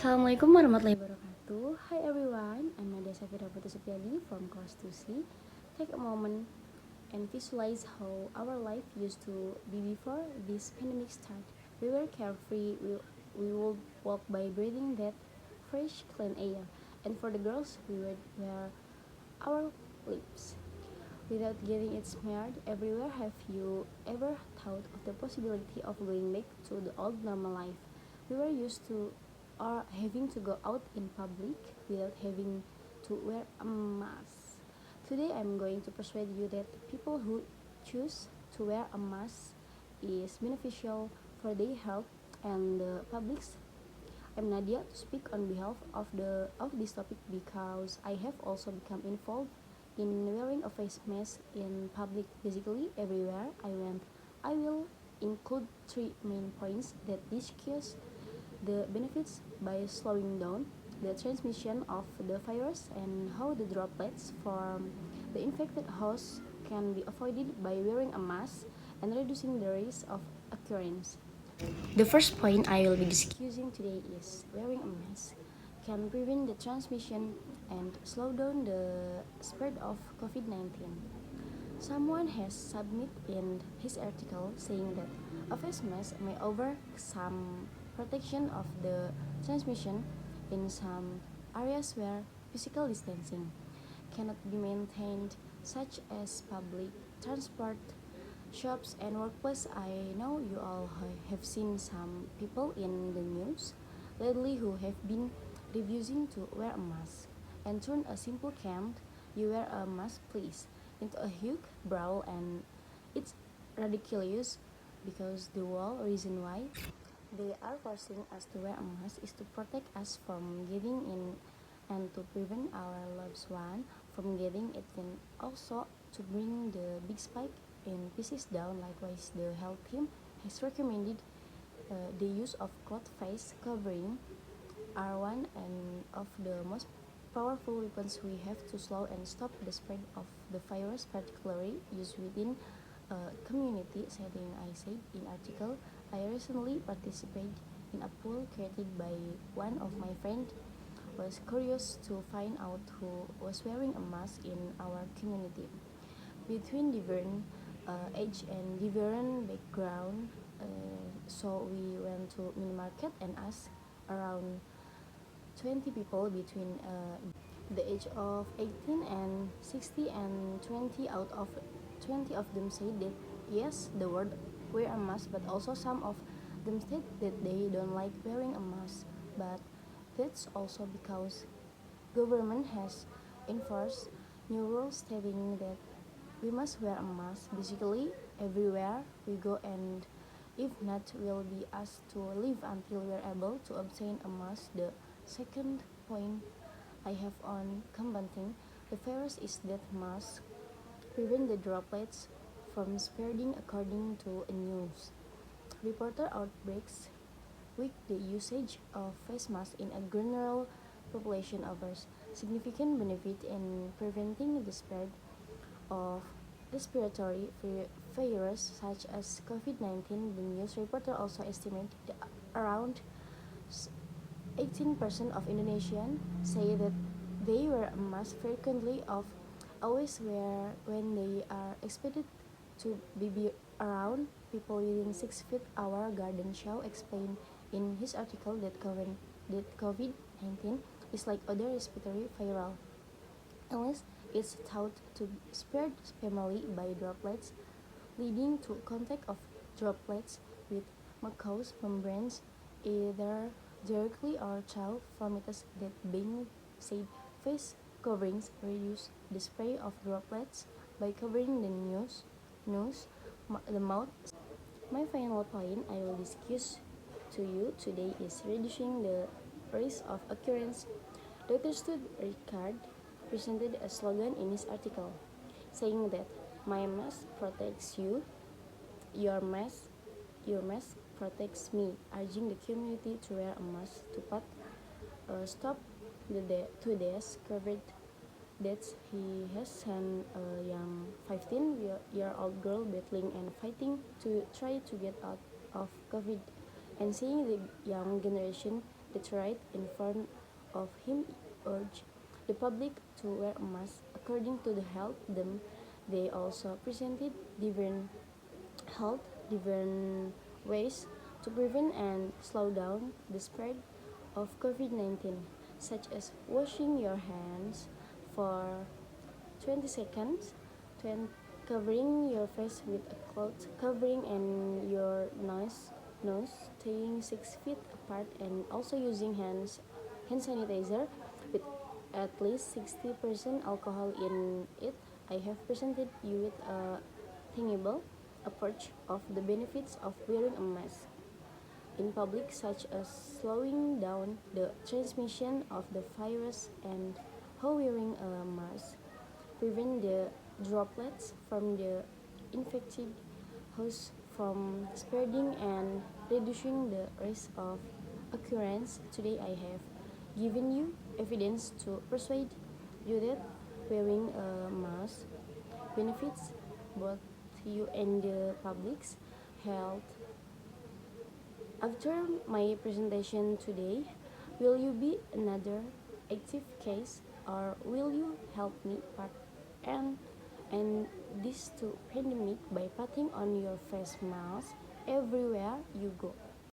Assalamualaikum warahmatullahi wabarakatuh. Hi everyone, I'm Nadya Shafira Supriadi from class 2C. Take a moment and visualize how our life used to be before this pandemic started. We were carefree, we would walk by breathing that fresh, clean air. And for the girls, we would wear our lips without getting it smeared everywhere. Have you ever thought of the possibility of going back to the old normal life we were used to, or having to go out in public without having to wear a mask? Today I'm going to persuade you that people who choose to wear a mask is beneficial for their health and the public's. I'm Nadya to speak on behalf of this topic because I have also become involved in wearing a face mask in public. Basically, everywhere I went, I will include three main points that discuss the benefits by slowing down the transmission of the virus and how the droplets from the infected host can be avoided by wearing a mask and reducing the risk of occurrence. The first point I will be discussing today is wearing a mask can prevent the transmission and slow down the spread of COVID-19. Someone has submitted in his article saying that a face mask may offer some protection of the transmission in some areas where physical distancing cannot be maintained, such as public transport, shops, and workplace. I know you all have seen some people in the news lately who have been refusing to wear a mask and turn a simple command, "You wear a mask please," into a huge brawl, and it's ridiculous because the whole reason why they are forcing us to wear a mask is to protect us from getting in and to prevent our loved one from getting it, and also to bring the big spike in pieces down. Likewise, the health team has recommended the use of cloth face covering are one and of the most powerful weapons we have to slow and stop the spread of the virus, particularly used within a community setting. I said in article, I recently participated in a poll created by one of my friends. Was curious to find out who was wearing a mask in our community. Between different age and different background, so we went to mini market and asked around 20 people between the age of 18 and 60, and 20 out of 20 of them said that yes, the word wear a mask, but also some of them said that they don't like wearing a mask. But that's also because government has enforced new rules stating that we must wear a mask basically everywhere we go, and if not, we'll be asked to leave until we're able to obtain a mask. The second point I have on combating the virus is that masks prevent the droplets from spreading. According to a news reporter, outbreaks with the usage of face masks in a general population offers significant benefit in preventing the spread of respiratory virus such as COVID-19. The news reporter also estimated that around 18% of Indonesians say that they wear a mask frequently of always wear when they are expected to be around people within 6 feet. Our garden show explained in his article that COVID-19 is like other respiratory viral illness. It's thought to spread family by droplets, leading to contact of droplets with mucous membranes, either directly or through vomitus. That being said, face coverings reduce the spread of droplets by covering the nose, the mouth. My final point I will discuss to you today is reducing the risk of occurrence. Dr. Stud Ricard presented a slogan in his article saying that my mask protects you, your mask, your mask protects me, urging the community to wear a mask to stop the two days covered deaths. He has sent a young 15-year-old girl battling and fighting to try to get out of COVID, and seeing the young generation That's right in front of him urged the public to wear a mask according to the health them. They also presented different health, different ways to prevent and slow down the spread of COVID-19, such as washing your hands for 20 seconds, 20, covering your face with a cloth, covering and your nose, staying 6 feet apart, and also using hand sanitizer with at least 60% alcohol in it. I have presented you with a tangible approach of the benefits of wearing a mask in public, such as slowing down the transmission of the virus and how wearing a mask prevent the droplets from the infected host from spreading and reducing the risk of occurrence. Today I have given you evidence to persuade you that wearing a mask benefits both you and the public's health. After my presentation today, will you be another active case or will you help me part and this to pandemic by putting on your face mask everywhere you go?